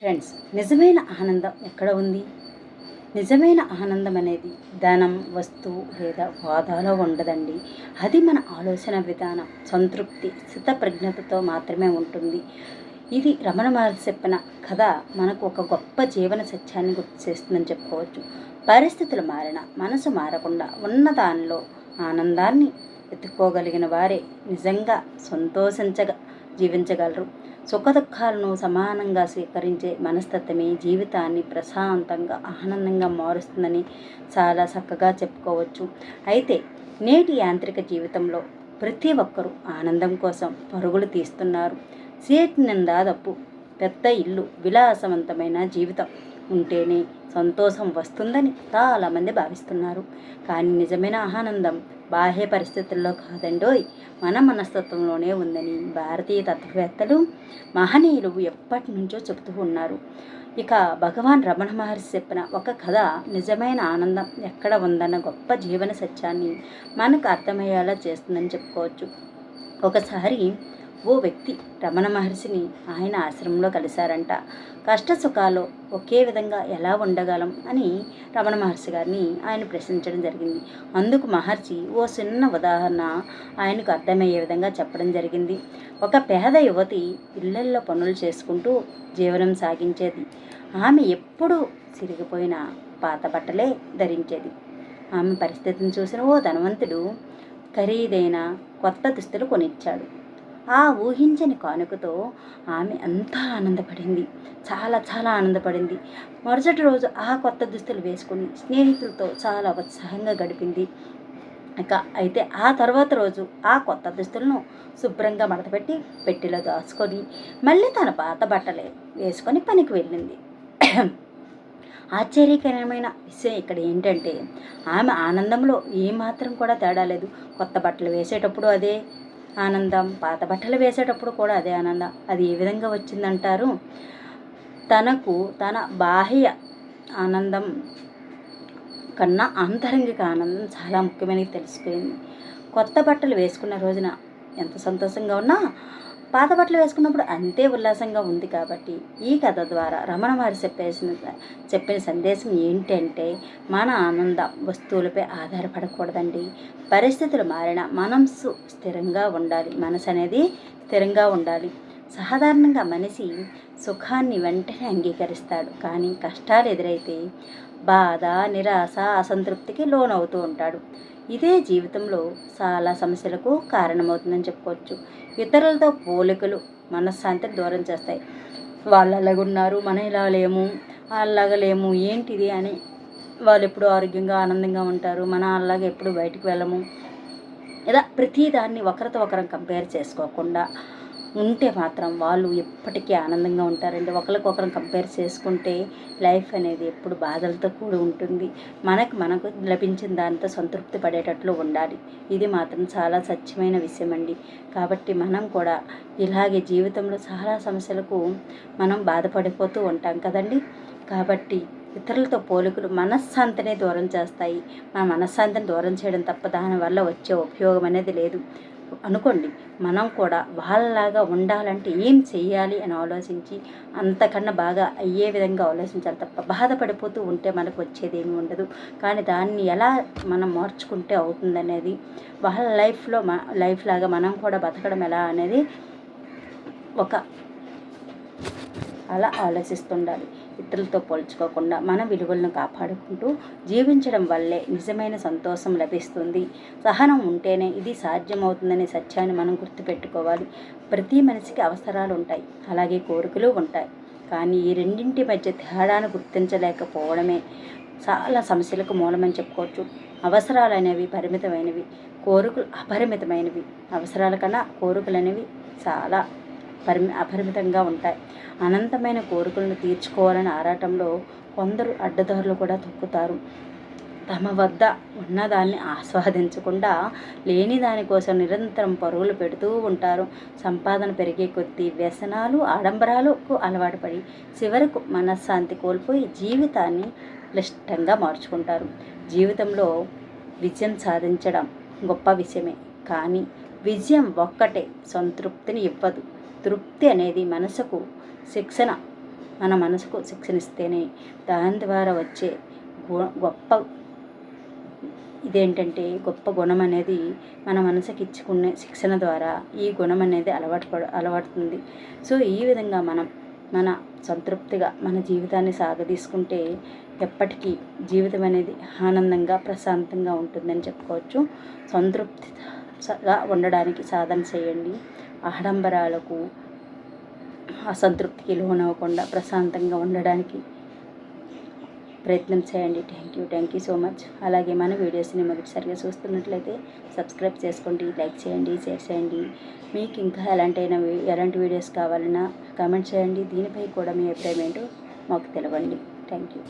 Friends, నిజమైన ఆనందం ఎక్కడ ఉంది? నిజమైన ఆనందం అనేది ధనం, వస్తువు లేదా హోదాలో ఉండదండి. అది మన ఆలోచన విధానం, సంతృప్తి, స్థితప్రజ్ఞతతో మాత్రమే ఉంటుంది. ఇది రమణ మహర్షి చెప్పిన కథ మనకు ఒక గొప్ప జీవన సత్యాన్ని గుర్తు చేస్తుందని చెప్పుకోవచ్చు. పరిస్థితులు మారినా మనసు మారకుండా ఉన్న దానిలో ఆనందాన్ని వెతుక్కోగలిగిన వారే నిజంగా జీవించగలరు. సుఖదుఖాలను సమానంగా స్వీకరించే మనస్తత్వమే జీవితాన్ని ప్రశాంతంగా, ఆనందంగా మారుస్తుందని చాలా చక్కగా చెప్పుకోవచ్చు. అయితే నేటి యాంత్రిక జీవితంలో ప్రతి ఒక్కరూ ఆనందం కోసం పరుగులు తీస్తున్నారు. సీట్ నిండా డబ్బు, పెద్ద ఇల్లు, విలాసవంతమైన జీవితం ఉంటేనే సంతోషం వస్తుందని చాలామంది భావిస్తున్నారు. కానీ నిజమైన ఆనందం బాహ్య పరిస్థితుల్లో కాదండోయ్, మన మనస్తత్వంలోనే ఉందని భారతీయ తత్వవేత్తలు, మహనీయులు ఎప్పటి నుంచో చెబుతూ ఉన్నారు. ఇక భగవాన్ రమణ మహర్షి చెప్పిన ఒక కథ నిజమైన ఆనందం ఎక్కడ ఉందన్న గొప్ప జీవన సత్యాన్ని మనకు అర్థమయ్యేలా చేస్తుందని చెప్పుకోవచ్చు. ఒకసారి ఓ వ్యక్తి రమణ మహర్షిని ఆయన ఆశ్రమంలో కలిశారంట. కష్ట సుఖాలు ఒకే విధంగా ఎలా ఉండగలం అని రమణ మహర్షి గారిని ఆయన ప్రశ్నించడం జరిగింది. అందుకు మహర్షి ఓ చిన్న ఉదాహరణ ఆయనకు అర్థమయ్యే విధంగా చెప్పడం జరిగింది. ఒక పేద యువతి ఇళ్లల్లో పనులు చేసుకుంటూ జీవనం సాగించేది. ఆమె ఎప్పుడూ చిరిగిపోయిన పాత బట్టలే ధరించేది. ఆమె పరిస్థితిని చూసిన ఓ ధనవంతుడు ఖరీదైన కొత్త దుస్తులు కొనిచ్చాడు. ఆ ఊహించని కానుకతో ఆమె అంతా ఆనందపడింది. చాలా ఆనందపడింది. మరుసటి రోజు ఆ కొత్త దుస్తులు వేసుకుని స్నేహితులతో చాలా ఉత్సాహంగా గడిపింది. అయితే ఆ తర్వాత రోజు ఆ కొత్త దుస్తులను శుభ్రంగా మడతపెట్టి పెట్టెలో దాచుకొని మళ్ళీ తన పాత బట్టలే వేసుకొని పనికి వెళ్ళింది. ఆశ్చర్యకరమైన విషయం ఇక్కడ ఏంటంటే, ఆమె ఆనందంలో ఏమాత్రం కూడా తేడా లేదు. కొత్త బట్టలు వేసేటప్పుడు అదే ఆనందం, పాత బట్టలు వేసేటప్పుడు కూడా అదే ఆనందం. అది ఏ విధంగా వచ్చిందంటారు? తనకు తన బాహ్య ఆనందం కన్నా ఆంతరంగిక ఆనందం చాలా ముఖ్యమైనది తెలిసిపోయింది. కొత్త బట్టలు వేసుకున్న రోజున ఎంత సంతోషంగా ఉన్నా పాత బట్టలు వేసుకున్నప్పుడు అంతే ఉల్లాసంగా ఉంది. కాబట్టి ఈ కథ ద్వారా రమణ మహర్షి చెప్పిన సందేశం ఏంటంటే, మన ఆనందం వస్తువులపై ఆధారపడకూడదండి. పరిస్థితులు మారినా మనసు స్థిరంగా ఉండాలి. మనసు అనేది స్థిరంగా ఉండాలి. సాధారణంగా మనిషి సుఖాన్ని వెంటనే అంగీకరిస్తాడు, కానీ కష్టాలు ఎదురైతే బాధ, నిరాశ, అసంతృప్తికి లోనవుతూ ఉంటాడు. ఇదే జీవితంలో చాలా సమస్యలకు కారణమవుతుందని చెప్పుకోవచ్చు. ఇతరులతో పోలికలు మనశ్శాంతిని దూరం చేస్తాయి. వాళ్ళు అలాగున్నారు, మనం ఇలా లేము, అలాగా లేము, ఏంటిది అని వాళ్ళు ఎప్పుడు ఆరోగ్యంగా ఆనందంగా ఉంటారు, మనం అలాగే ఎప్పుడు బయటికి వెళ్ళము. ఇలా ప్రతిదాన్ని ఒకరితో ఒకరం కంపేర్ చేసుకోకుండా ఉంటే మాత్రం వాళ్ళు ఎప్పటికీ ఆనందంగా ఉంటారండి. ఒకరికొకరం కంపేర్ చేసుకుంటే లైఫ్ అనేది ఎప్పుడు బాధలతో కూడి ఉంటుంది. మనకు లభించిన దాంతో సంతృప్తి పడేటట్లు ఉండాలి. ఇది మాత్రం చాలా సత్యమైన విషయం అండి. కాబట్టి మనం కూడా ఇలాగే జీవితంలో చాలా సమస్యలకు మనం బాధపడిపోతూ ఉంటాం కదండి. కాబట్టి ఇతరులతో పోలికలు మనశ్శాంతిని దూరం చేస్తాయి. మన మనశ్శాంతిని దూరం చేయడం తప్ప దానివల్ల వచ్చే ఉపయోగం అనేది లేదు అనుకోండి. మనం కూడా వాళ్ళలాగా ఉండాలంటే ఏం చెయ్యాలి అని ఆలోచించి అంతకన్నా బాగా అయ్యే విధంగా ఆలోచించాలి తప్ప బాధపడిపోతూ ఉంటే మనకు వచ్చేది ఏమి ఉండదు. కానీ దాన్ని ఎలా మనం మార్చుకుంటే అవుతుందనేది, వాళ్ళ లైఫ్ లాగా మనం కూడా బతకడం ఎలా అనేది అలా ఆలోచిస్తుండాలి. ఇతరులతో పోల్చుకోకుండా మన విలువలను కాపాడుకుంటూ జీవించడం వల్లే నిజమైన సంతోషం లభిస్తుంది. సహనం ఉంటేనే ఇది సాధ్యమవుతుందనే సత్యాన్ని మనం గుర్తుపెట్టుకోవాలి. ప్రతి మనిషికి అవసరాలు ఉంటాయి, అలాగే కోరికలు ఉంటాయి. కానీ ఈ రెండింటి మధ్య తేడాను గుర్తించలేకపోవడమే చాలా సమస్యలకు మూలమని చెప్పుకోవచ్చు. అవసరాలు అనేవి పరిమితమైనవి, కోరికలు అపరిమితమైనవి. అవసరాల కన్నా కోరికలు అనేవి చాలా అపరిమితంగా ఉంటాయి. అనంతమైన కోరికలను తీర్చుకోవాలని ఆరాటంలో కొందరు అడ్డదారులు కూడా తొక్కుతారు. తమ వద్ద ఉన్నదాన్ని ఆస్వాదించకుండా లేని దానికోసం నిరంతరం పరుగులు పెడుతూ ఉంటారు. సంపాదన పెరిగే కొద్దీ వ్యసనాలు, ఆడంబరాలకు అలవాటు పడి చివరకు మనశ్శాంతి కోల్పోయి జీవితాన్ని క్లిష్టంగా మార్చుకుంటారు. జీవితంలో విజయం సాధించడం గొప్ప విషయమే, కానీ విజయం ఒక్కటే సంతృప్తిని ఇవ్వదు. తృప్తి అనేది మనసుకు శిక్షణ మన మనసుకు శిక్షణ ఇస్తేనే దాని ద్వారా వచ్చే గొప్ప ఇదేంటంటే గొప్ప గుణం అనేది మన మనసుకి ఇచ్చుకునే శిక్షణ ద్వారా ఈ గుణం అనేది అలవాడుతుంది. సో ఈ విధంగా మన సంతృప్తిగా మన జీవితాన్ని సాగదీసుకుంటే ఎప్పటికీ జీవితం అనేది ఆనందంగా ప్రశాంతంగా ఉంటుందని చెప్పుకోవచ్చు. సంతృప్తిగా ఉండడానికి సాధన చేయండి. ఆడంబరాలకు అసంతృప్తికి లోనవ్వకుండా ప్రశాంతంగా ఉండడానికి ప్రయత్నం చేయండి. Thank you so much. అలాగే మన వీడియోస్ని మొదటిసారిగా చూస్తున్నట్లయితే సబ్స్క్రైబ్ చేసుకోండి, లైక్ చేయండి, షేర్ చేయండి. మీకు ఇంకా ఎలాంటి వీడియోస్ కావాలన్నా కామెంట్ చేయండి. దీనిపై కూడా మీ అభిప్రాయం ఏంటో మాకు తెలవండి. Thank you.